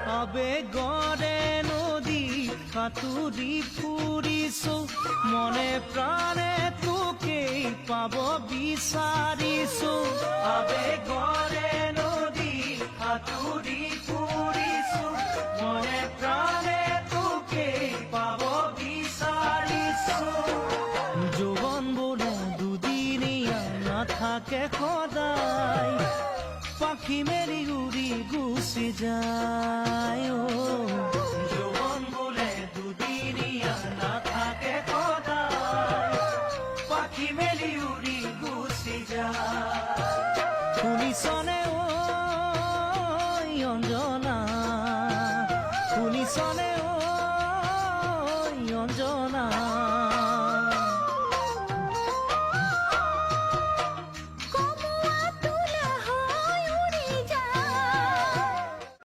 আবেগৰে নদী সাঁতুৰি ফুৰিছো মনে প্ৰাণে তোকেই পাব বিচাৰিছো আবেগৰে নদী সাঁতুৰি ফুৰিছো মনে প্ৰাণে তোকেই পাব বিচাৰিছো যৌৱন বোলে দুদিনীয়া নাথাকে সদায় পাখি মেলি উৰি গুচি যায় যৌৱন বোলে দুদিনীয়া নাথাকে সদায় পাখি মেলি উৰি গুচি যায় শুনিছনে ঐ অঞ্জনা শুনিছনে